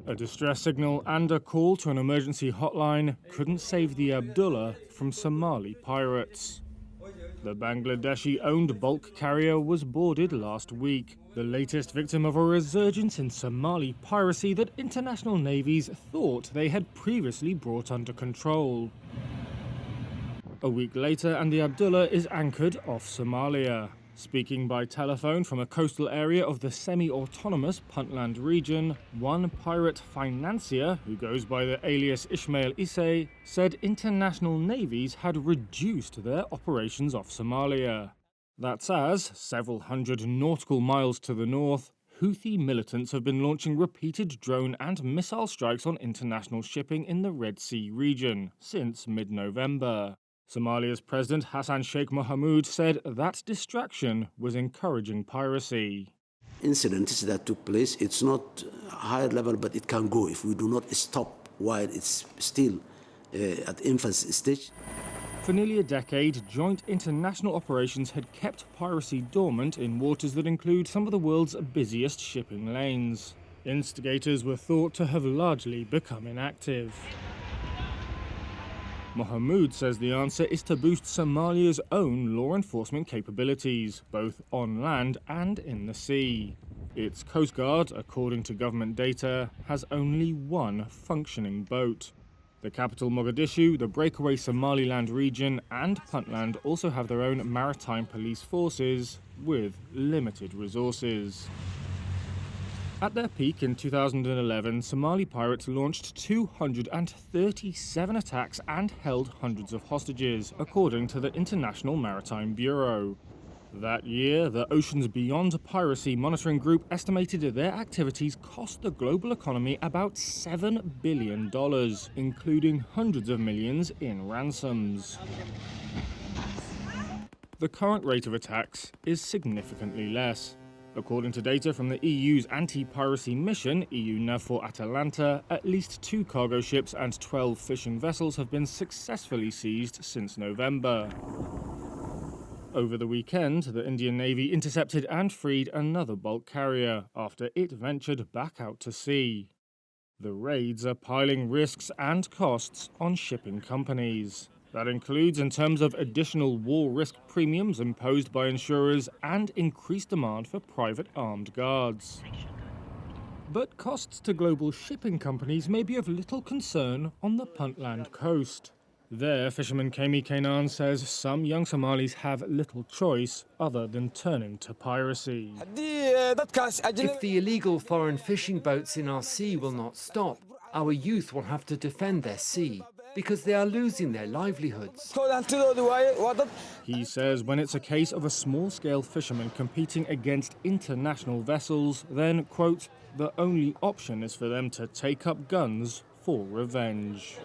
A distress signal and a call to an emergency hotline couldn't save the Abdullah from Somali pirates. The Bangladeshi-owned bulk carrier was boarded last week, the latest victim of a resurgence in Somali piracy that international navies thought they had previously brought under control. A week later, and the Abdullah is anchored off Somalia. Speaking by telephone from a coastal area of the semi-autonomous Puntland region, one pirate financier, who goes by the alias Ismail Isse, said international navies had reduced their operations off Somalia. That's as, several hundred nautical miles to the north, Houthi militants have been launching repeated drone and missile strikes on international shipping in the Red Sea region since mid-November. Somalia's President Hassan Sheikh Mohamud said that distraction was encouraging piracy. Incidents that took place, it's not higher level, but it can go if we do not stop while it's still at infancy stage. For nearly a decade, joint international operations had kept piracy dormant in waters that include some of the world's busiest shipping lanes. Instigators were thought to have largely become inactive. Mohamud says the answer is to boost Somalia's own law enforcement capabilities, both on land and in the sea. Its Coast Guard, according to government data, has only one functioning boat. The capital Mogadishu, the breakaway Somaliland region, and Puntland also have their own maritime police forces with limited resources. At their peak in 2011, Somali pirates launched 237 attacks and held hundreds of hostages, according to the International Maritime Bureau. That year, the Oceans Beyond Piracy Monitoring Group estimated their activities cost the global economy about $7 billion, including hundreds of millions in ransoms. The current rate of attacks is significantly less. According to data from the EU's anti-piracy mission, EU NAVFOR Atalanta, at least 2 cargo ships and 12 fishing vessels have been successfully seized since November. Over the weekend, the Indian Navy intercepted and freed another bulk carrier after it ventured back out to sea. The raids are piling risks and costs on shipping companies. That includes in terms of additional war risk premiums imposed by insurers and increased demand for private armed guards. But costs to global shipping companies may be of little concern on the Puntland coast. There, fisherman Kemi Kenan says some young Somalis have little choice other than turning to piracy. If the illegal foreign fishing boats in our sea will not stop, our youth will have to defend their sea, because they are losing their livelihoods. He says when it's a case of a small-scale fisherman competing against international vessels, then, quote, the only option is for them to take up guns for revenge.